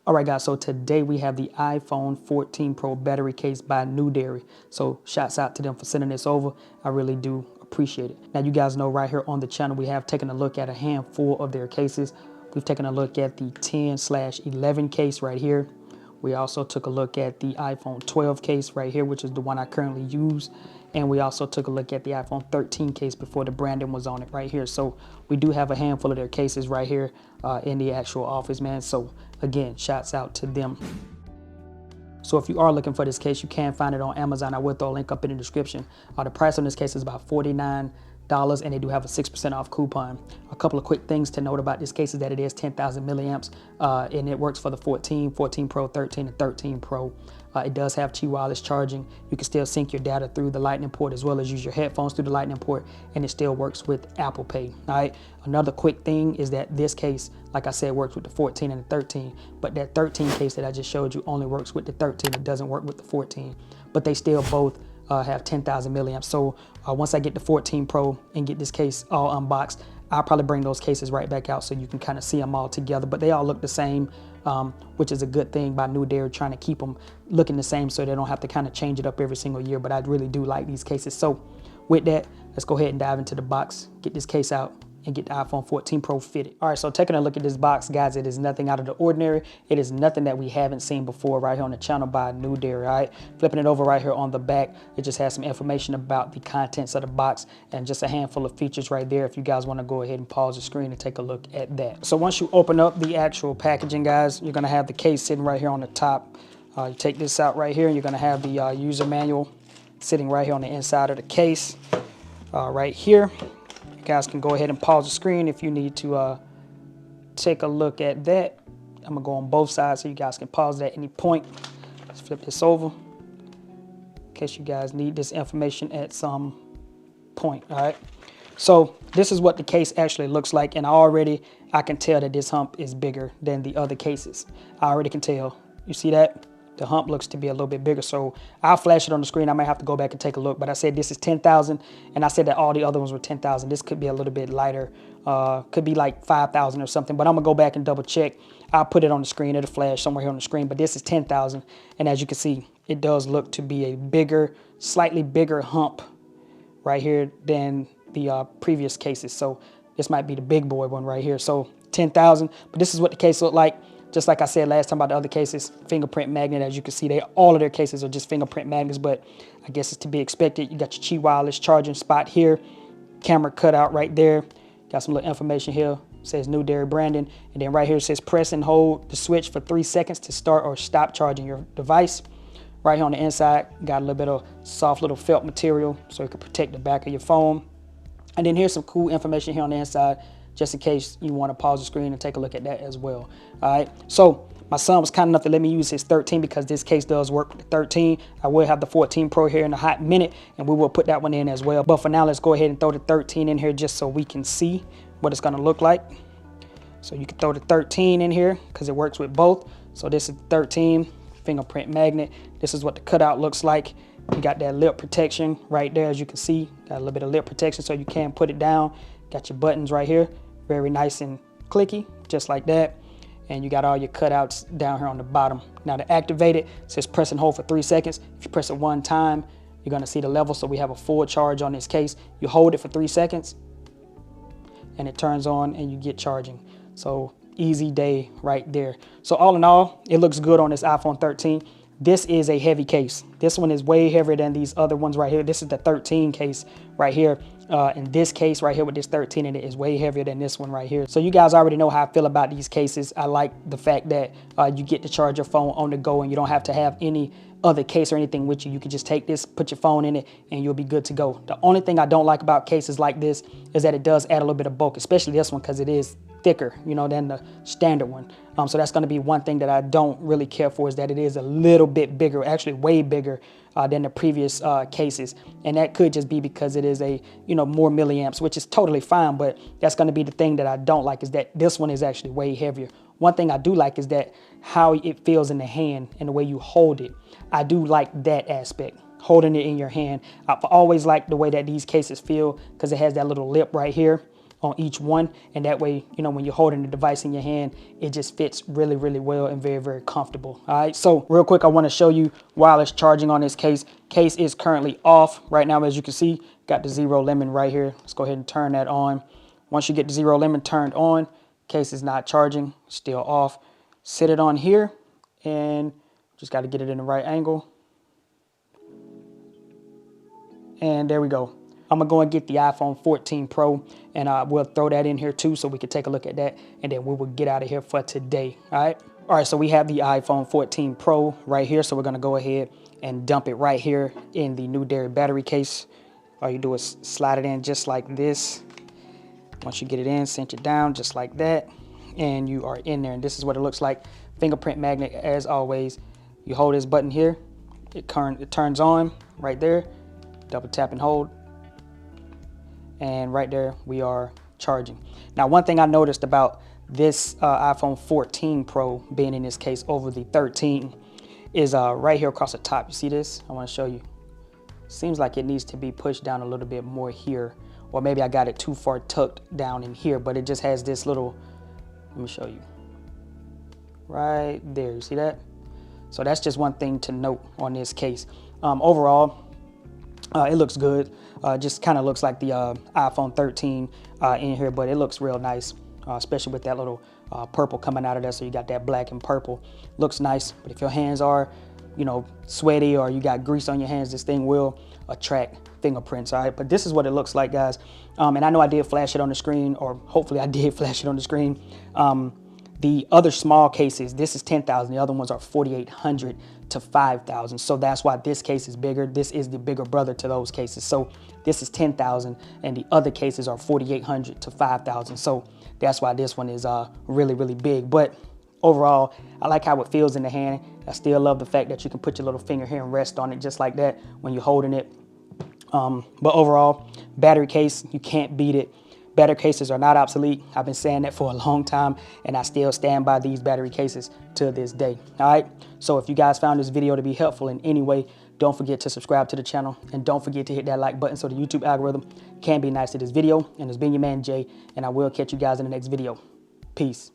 All right, guys, so today we have the iPhone 14 Pro battery case by NEWDERY. So shouts out to them for sending this over. I really do appreciate it. Now, you guys know right here on the channel, we have taken a look at a handful of their cases. We've taken a look at the 10/11 case right here. We also took a look at the iPhone 12 case right here, which is the one I currently use. And we also took a look at the iPhone 13 case before the branding was on it right here. So we do have a handful of their cases right here in the actual office, man. So again, shouts out to them. So if you are looking for this case, you can find it on Amazon. I will throw a link up in the description. The price on this case is about $49. And they do have a 6% off coupon. A couple of quick things to note about this case is that it is 10,000 milliamps and it works for the 14, 14 Pro, 13, and 13 Pro. It does have Qi wireless charging. You can still sync your data through the Lightning port as well as use your headphones through the Lightning port, and it still works with Apple Pay. All right. Another quick thing is that this case, like I said, works with the 14 and the 13, but that 13 case that I just showed you only works with the 13. It doesn't work with the 14, but they still both have 10,000 milliamps. So once I get the 14 Pro and get this case all unboxed, I'll probably bring those cases right back out so you can kind of see them all together. But they all look the same, which is a good thing by NEWDERY, trying to keep them looking the same so they don't have to kind of change it up every single year. But I really do like these cases. So with that, let's go ahead and dive into the box, get this case out, and get the iPhone 14 Pro fitted. All right, so taking a look at this box, guys, it is nothing out of the ordinary. It is nothing that we haven't seen before right here on the channel by NEWDERY, all right? Flipping it over right here on the back, it just has some information about the contents of the box and just a handful of features right there if you guys wanna go ahead and pause the screen and take a look at that. So once you open up the actual packaging, guys, you're gonna have the case sitting right here on the top. You take this out right here and you're gonna have the user manual sitting right here on the inside of the case right here. You guys can go ahead and pause the screen if you need to take a look at that. I'm gonna go on both sides so you guys can pause it at any point. Let's flip this over in case you guys need this information at some point, all right? So this is what the case actually looks like, and I can tell that this hump is bigger than the other cases. I already can tell. You see that? The hump looks to be a little bit bigger, so I'll flash it on the screen. I might have to go back and take a look, but I said this is 10,000, and I said that all the other ones were 10,000. This could be a little bit lighter, could be like 5,000 or something, but I'm gonna go back and double check. I'll put it on the screen. It'll flash somewhere here on the screen, but this is 10,000, and as you can see, it does look to be a bigger, slightly bigger hump right here than the previous cases. So this might be the big boy one right here. So 10,000, but this is what the case looked like. Just like I said last time about the other cases, fingerprint magnet. As you can see, all of their cases are just fingerprint magnets, but I guess it's to be expected. You got your Qi wireless charging spot here, camera cutout right there. Got some little information here. It says NEWDERY branding, and then right here it says press and hold the switch for 3 seconds to start or stop charging your device. Right here on the inside, got a little bit of soft little felt material so it can protect the back of your phone. And then here's some cool information here on the inside, just in case you want to pause the screen and take a look at that as well. All right, so my son was kind enough to let me use his 13 because this case does work with the 13. I will have the 14 Pro here in a hot minute, and we will put that one in as well. But for now, let's go ahead and throw the 13 in here just so we can see what it's gonna look like. So you can throw the 13 in here because it works with both. So this is 13, fingerprint magnet. This is what the cutout looks like. You got that lip protection right there, as you can see. Got a little bit of lip protection so you can put it down. Got your buttons right here. Very nice and clicky, just like that. And you got all your cutouts down here on the bottom. Now to activate it, it says press and hold for 3 seconds. If you press it one time, you're gonna see the level. So we have a full charge on this case. You hold it for 3 seconds and it turns on and you get charging. So easy day right there. So all in all, it looks good on this iPhone 13. This is a heavy case. This one is way heavier than these other ones right here. This is the 13 case right here. And this case right here with this 13 in it is way heavier than this one right here. So you guys already know how I feel about these cases. I like the fact that you get to charge your phone on the go and you don't have to have any other case or anything with you. You can just take this, put your phone in it, and you'll be good to go. The only thing I don't like about cases like this is that it does add a little bit of bulk, especially this one because it is thicker, you know, than the standard one. So that's going to be one thing that I don't really care for, is that it is a little bit bigger, actually way bigger than the previous cases. And that could just be because it is a, you know, more milliamps, which is totally fine. But that's going to be the thing that I don't like, is that this one is actually way heavier. One thing I do like is that how it feels in the hand and the way you hold it. I do like that aspect, holding it in your hand. I've always liked the way that these cases feel because it has that little lip right here. on each one, and that way, you know, when you're holding the device in your hand, it just fits really, really well and very, very comfortable. All right, so real quick, I want to show you wireless charging on this case. Case is currently off right now, as you can see. Got the 0 lemon right here. Let's go ahead and turn that on. Once you get the 0 lemon turned on, case is not charging, still off. Sit it on here, and just got to get it in the right angle. And there we go. I'm gonna go and get the iPhone 14 Pro, and we'll throw that in here too so we can take a look at that, and then we will get out of here for today. All right, so we have the iPhone 14 Pro right here, so we're gonna go ahead and dump it right here in the NEWDERY battery case. All you do is slide it in just like this. Once you get it in, cinch it down just like that, and you are in there, and this is what it looks like. Fingerprint magnet as always. You hold this button here, it turns on right there. Double tap and hold, and right there we are charging. Now, one thing I noticed about this iPhone 14 Pro being in this case over the 13 is right here across the top. You see this? I want to show you. Seems like it needs to be pushed down a little bit more here, or maybe I got it too far tucked down in here, but it just has this little, let me show you, right there. You see that? So that's just one thing to note on this case. Overall, it looks good. Just kind of looks like the iPhone 13 in here, but it looks real nice, especially with that little purple coming out of there. So you got that black and purple. Looks nice, but if your hands are, you know, sweaty or you got grease on your hands, this thing will attract fingerprints. All right, but this is what it looks like, guys. And I know I did flash it on the screen, or hopefully I did flash it on the screen. The other small cases, this is 10,000. The other ones are 4,800 to 5,000. So that's why this case is bigger. This is the bigger brother to those cases. So this is 10,000 and the other cases are 4,800 to 5,000. So that's why this one is really, really big. But overall, I like how it feels in the hand. I still love the fact that you can put your little finger here and rest on it just like that when you're holding it. But overall, battery case, you can't beat it. Battery cases are not obsolete. I've been saying that for a long time, and I still stand by these battery cases to this day. All right, so if you guys found this video to be helpful in any way, don't forget to subscribe to the channel, and don't forget to hit that like button so the YouTube algorithm can be nice to this video. And it's been your man Jay, and I will catch you guys in the next video. Peace.